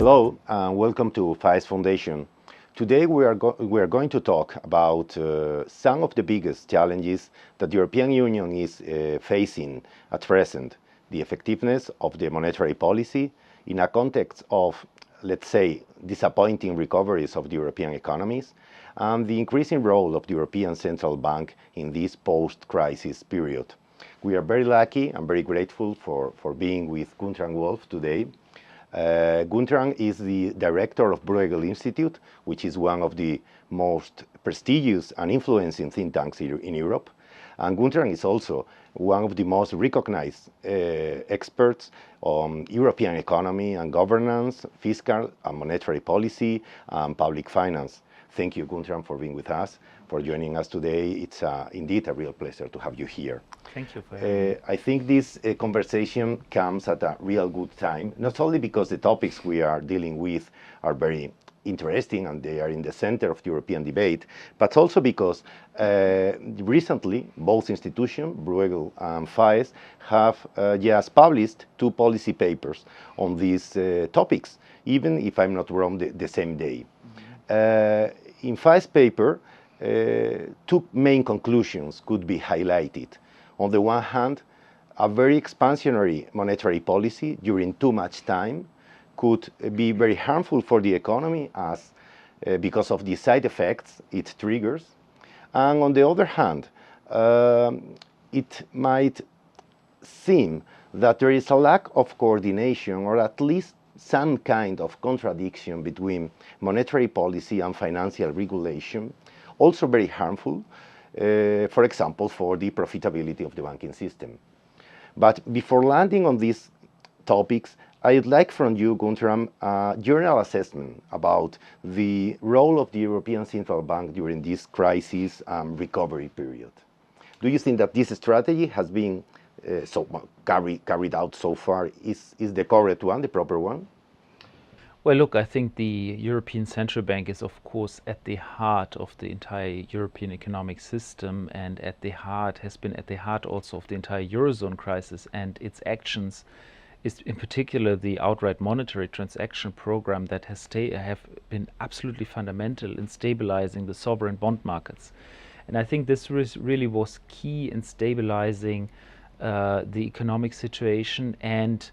Hello and welcome to FAES Foundation. Today we are going to talk about some of the biggest challenges that the European Union is facing at present. The effectiveness of the monetary policy in a context of, let's say, disappointing recoveries of the European economies, and the increasing role of the European Central Bank in this post-crisis period. We are very lucky and very grateful for being with Guntram Wolff today. Guntram is the director of Bruegel Institute, which is one of the most prestigious and influencing think tanks in Europe. And Guntram is also one of the most recognized experts on European economy and governance, fiscal and monetary policy, and public finance. Thank you, Guntram, for being with us, for joining us today. It's indeed a real pleasure to have you here. Thank you for having me. I think this conversation comes at a real good time, not only because the topics we are dealing with are very interesting and they are in the center of the European debate, but also because recently both institutions, Bruegel and FAES, have just published two policy papers on these topics, even if I'm not wrong, the same day. In FAES paper, two main conclusions could be highlighted. On the one hand, a very expansionary monetary policy during too much time could be very harmful for the economy as because of the side effects it triggers. And on the other hand, it might seem that there is a lack of coordination, or at least some kind of contradiction between monetary policy and financial regulation, also very harmful, for example, for the profitability of the banking system. But before landing on these topics, I'd like from you, Guntram, a general assessment about the role of the European Central Bank during this crisis and recovery period. Do you think that this strategy has been carried out so far? Is the correct one, the proper one? Well, look, I think the European Central Bank is, of course, at the heart of the entire European economic system, and has been at the heart also of the entire Eurozone crisis, and its actions is in particular the outright monetary transaction program that have been absolutely fundamental in stabilizing the sovereign bond markets. And I think this really was key in stabilizing the economic situation and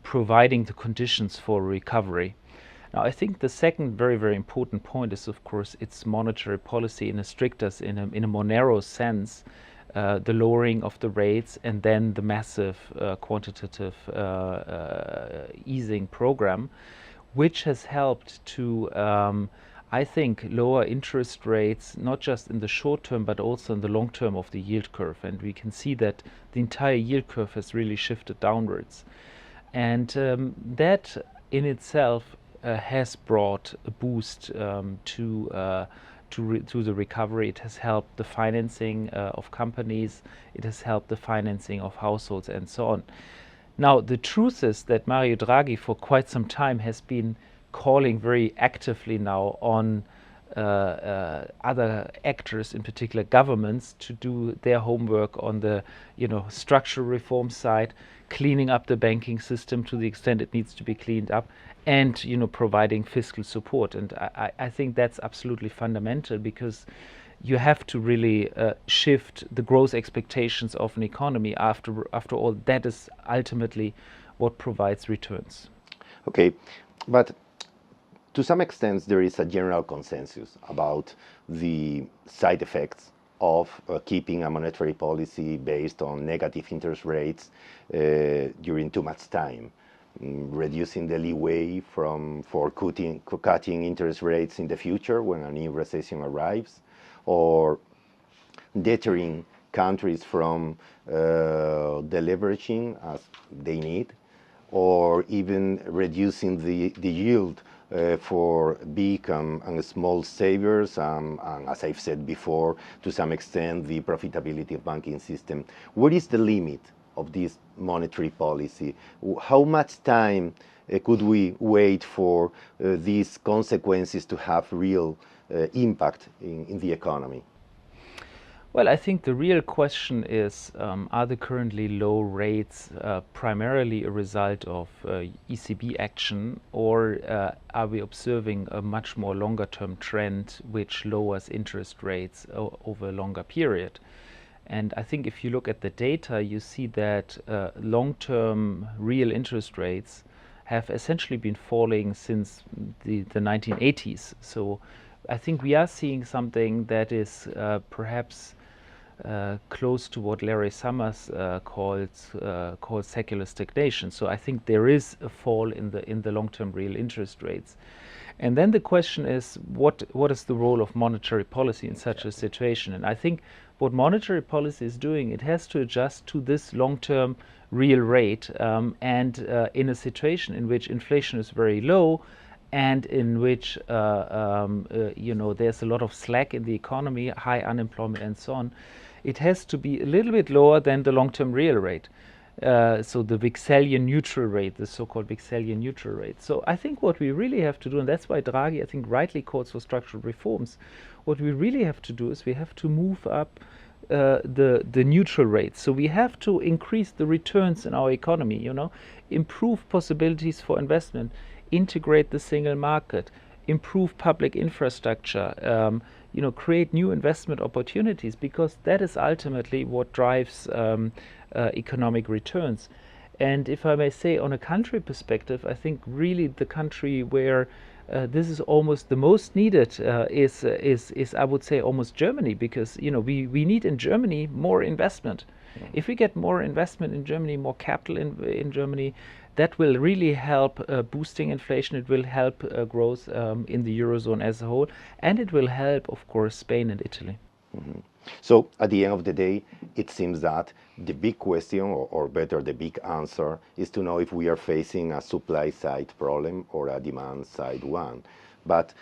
providing the conditions for recovery. Now, I think the second very, very important point is, of course, its monetary policy in a more narrow sense, the lowering of the rates and then the massive quantitative easing program, which has helped to, I think, lower interest rates, not just in the short term, but also in the long term of the yield curve. And we can see that the entire yield curve has really shifted downwards. And that in itself has brought a boost to the recovery. It has helped the financing of companies, it has helped the financing of households and so on. Now, the truth is that Mario Draghi for quite some time has been calling very actively now on other actors, in particular governments, to do their homework on the structural reform side, cleaning up the banking system to the extent it needs to be cleaned up, and providing fiscal support. And I think that's absolutely fundamental, because you have to really shift the growth expectations of an economy. After all, that is ultimately what provides returns. Okay, but to some extent there is a general consensus about the side effects of keeping a monetary policy based on negative interest rates during too much time, reducing the leeway for cutting interest rates in the future when a new recession arrives, or deterring countries from deleveraging as they need, or even reducing the yield for big and small savers, and as I've said before, to some extent, the profitability of banking system. What is the limit of this monetary policy? How much time could we wait for these consequences to have real impact in the economy? Well, I think the real question is, are the currently low rates primarily a result of ECB action, or are we observing a much more longer term trend which lowers interest rates over a longer period? And I think if you look at the data, you see that long-term real interest rates have essentially been falling since the 1980s. So I think we are seeing something that is perhaps close to what Larry Summers calls secular stagnation. So I think there is a fall in the long-term real interest rates. And then the question is, what is the role of monetary policy in such a situation? And I think what monetary policy is doing, it has to adjust to this long-term real rate, and in a situation in which inflation is very low, and in which there's a lot of slack in the economy, high unemployment, and so on, it has to be a little bit lower than the long-term real rate. So the Vixelian neutral rate, the so-called Vixelian neutral rate. So I think what we really have to do, and that's why Draghi, I think, rightly calls for structural reforms, what we really have to do is we have to move up the neutral rate. So we have to increase the returns in our economy, improve possibilities for investment, integrate the single market, improve public infrastructure, create new investment opportunities, because that is ultimately what drives economic returns. And if I may say, on a country perspective, I think really the country where this is almost the most needed is I would say almost Germany, because we need in Germany more investment. Yeah. If we get more investment in Germany, more capital in Germany, that will really help boosting inflation. It will help growth in the Eurozone as a whole, and it will help, of course, Spain and Italy. Mm-hmm. So at the end of the day, it seems that the big question, or better, the big answer, is to know if we are facing a supply side problem or a demand side one. But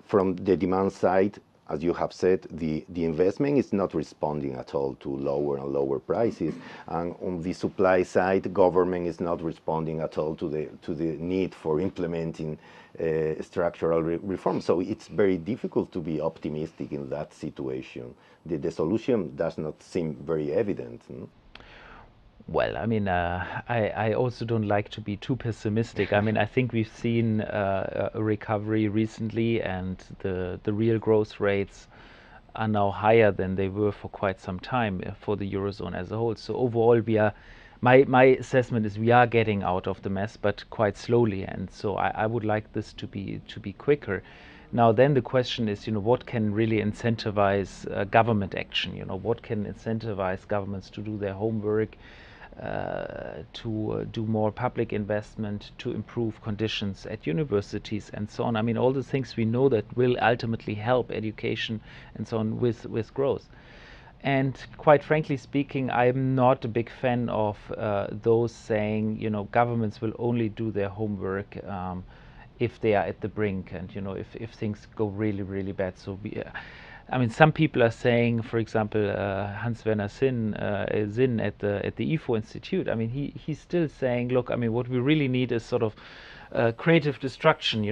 from the demand side, as you have said, the investment is not responding at all to lower and lower prices, and on the supply side, government is not responding at all to the need for implementing structural reform. So it's very difficult to be optimistic in that situation. The solution does not seem very evident. Well, I mean, I also don't like to be too pessimistic. I mean, I think we've seen a recovery recently, and the real growth rates are now higher than they were for quite some time for the Eurozone as a whole. So overall, my assessment is we are getting out of the mess, but quite slowly. And so I would like this to be quicker. Now, then the question is, what can really incentivize government action? What can incentivize governments to do their homework, to do more public investment, to improve conditions at universities and so on. I mean, all the things we know that will ultimately help education and so on with growth. And quite frankly speaking, I'm not a big fan of those saying, governments will only do their homework if they are at the brink, and if things go really, really bad. So I mean, some people are saying, for example, Hans-Werner Sinn at the IFO Institute. I mean, he's still saying, look, I mean, what we really need is sort of creative destruction.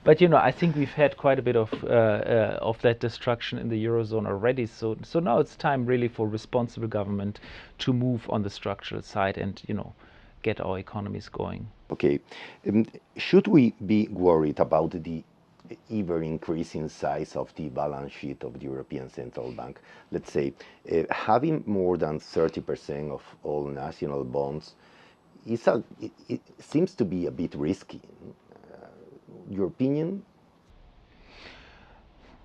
But I think we've had quite a bit of that destruction in the Eurozone already. So now it's time really for responsible government to move on the structural side and get our economies going. Okay, should we be worried about the ever increasing size of the balance sheet of the European Central Bank? Let's say having more than 30% of all national bonds it seems to be a bit risky. Your opinion?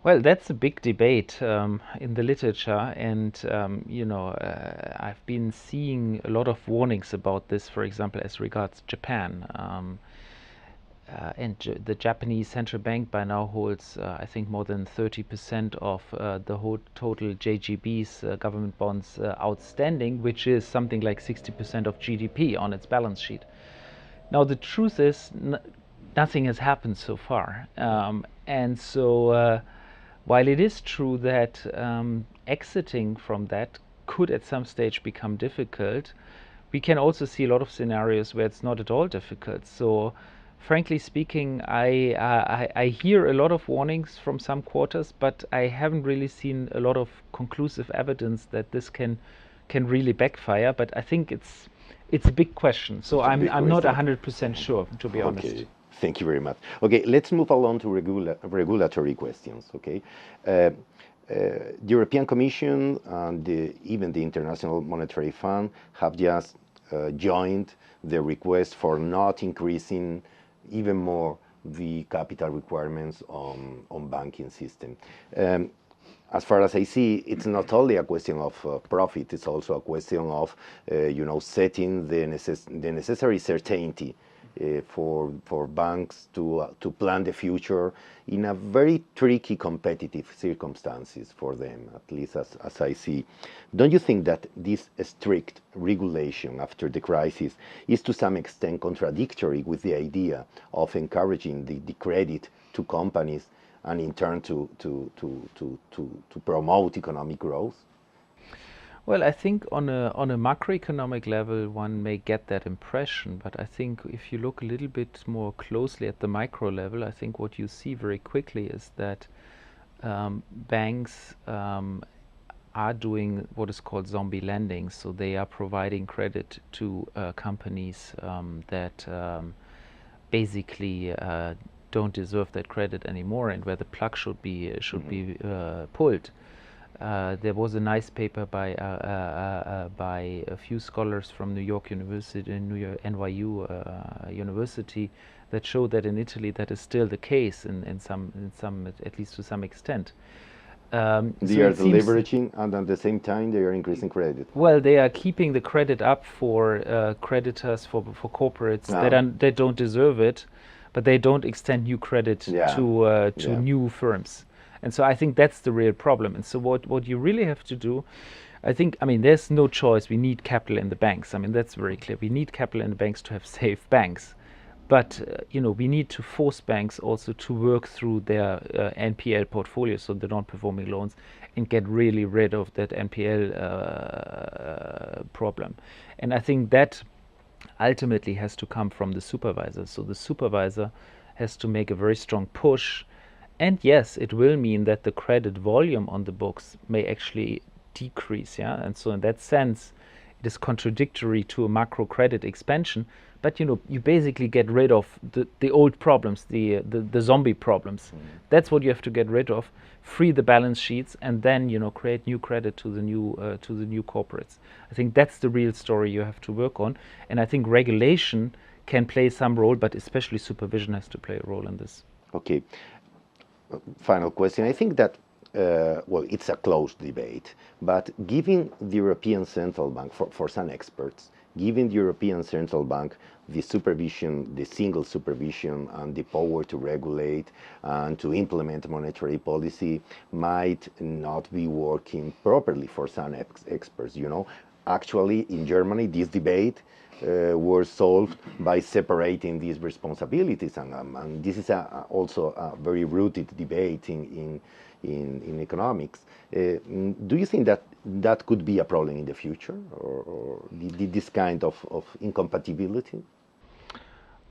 Well, that's a big debate in the literature, and I've been seeing a lot of warnings about this, for example, as regards Japan. And the Japanese central bank by now holds, I think, more than 30% of the whole total JGB's government bonds outstanding, which is something like 60% of GDP on its balance sheet. Now, the truth is, nothing has happened so far. And so, while it is true that exiting from that could at some stage become difficult, we can also see a lot of scenarios where it's not at all difficult. So, Frankly speaking, I hear a lot of warnings from some quarters, but I haven't really seen a lot of conclusive evidence that this can really backfire. But I think it's a big question. So I'm not 100% sure, to be honest. Okay, thank you very much. Okay, let's move along to regulatory questions. Okay, the European Commission and even the International Monetary Fund have just joined the request for not increasing even more the capital requirements on banking system. As far as I see, it's not only a question of profit; it's also a question of, setting the necessary certainty for banks to plan the future in a very tricky competitive circumstances for them, at least as I see. Don't you think that this strict regulation after the crisis is to some extent contradictory with the idea of encouraging the credit to companies and in turn to promote economic growth? Well, I think on a macroeconomic level, one may get that impression, but I think if you look a little bit more closely at the micro level, I think what you see very quickly is that banks are doing what is called zombie lending. So they are providing credit to companies that basically don't deserve that credit anymore, and where the plug should be pulled. There was a nice paper by a few scholars from New York University, NYU University, that showed that in Italy that is still the case in some at least to some extent. They are leveraging, and at the same time they are increasing credit. Well, they are keeping the credit up for creditors, for corporates that don't deserve it, but they don't extend new credit to new firms. And so I think that's the real problem. And so what you really have to do, I mean, there's no choice. We need capital in the banks. I mean, that's very clear. We need capital in the banks to have safe banks. But, we need to force banks also to work through their NPL portfolio, so the non-performing loans, and get really rid of that NPL problem. And I think that ultimately has to come from the supervisor. So the supervisor has to make a very strong push. And yes, it will mean that the credit volume on the books may actually decrease, and so in that sense, it is contradictory to a macro credit expansion. But you basically get rid of the old problems, the zombie problems. That's what you have to get rid of. Free the balance sheets, and then create new credit to the new corporates. I think that's the real story you have to work on, and I think regulation can play some role, but especially supervision has to play a role in this. Okay. Final question. I think that, it's a closed debate, but giving the European Central Bank, for some experts, giving the European Central Bank the supervision, the single supervision, and the power to regulate and to implement monetary policy might not be working properly for some experts. Actually, in Germany, this debate were solved by separating these responsibilities, and this is also a very rooted debate in economics. Do you think that could be a problem in the future, or this kind of incompatibility?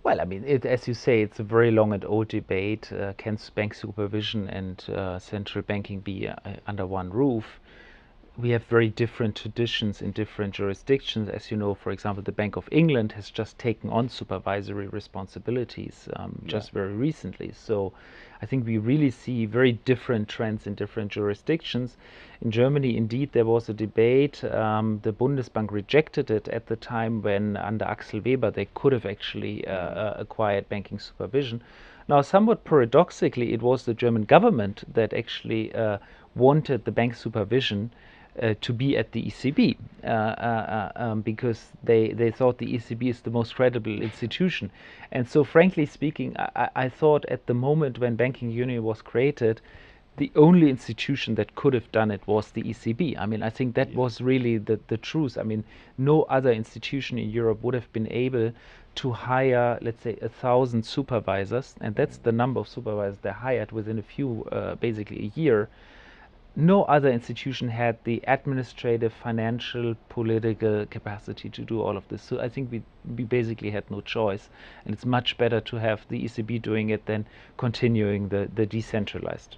Well, I mean, as you say, it's a very long and old debate. Can bank supervision and central banking be under one roof? We have very different traditions in different jurisdictions. As you know, for example, the Bank of England has just taken on supervisory responsibilities just very recently. So I think we really see very different trends in different jurisdictions. In Germany, indeed, there was a debate. The Bundesbank rejected it at the time when, under Axel Weber, they could have actually acquired banking supervision. Now, somewhat paradoxically, it was the German government that actually wanted the bank supervision to be at the ECB because they thought the ECB is the most credible institution. And so, frankly speaking, I thought at the moment when banking union was created, the only institution that could have done it was the ECB. I mean, I think that was really the truth. I mean, no other institution in Europe would have been able to hire, let's say, 1,000 supervisors, and that's the number of supervisors they hired within basically a year, no other institution had the administrative, financial, political capacity to do all of this. So I think we basically had no choice, and it's much better to have the ECB doing it than continuing the decentralized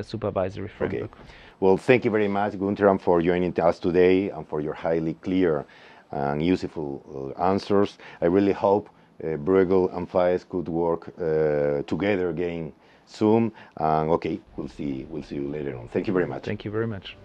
supervisory framework. Okay. Well, thank you very much, Guntram, for joining us today and for your highly clear and useful answers. I really hope Bruegel and FAES could work together again soon. Okay, we'll see you later on. Thank you very much. Thank you very much.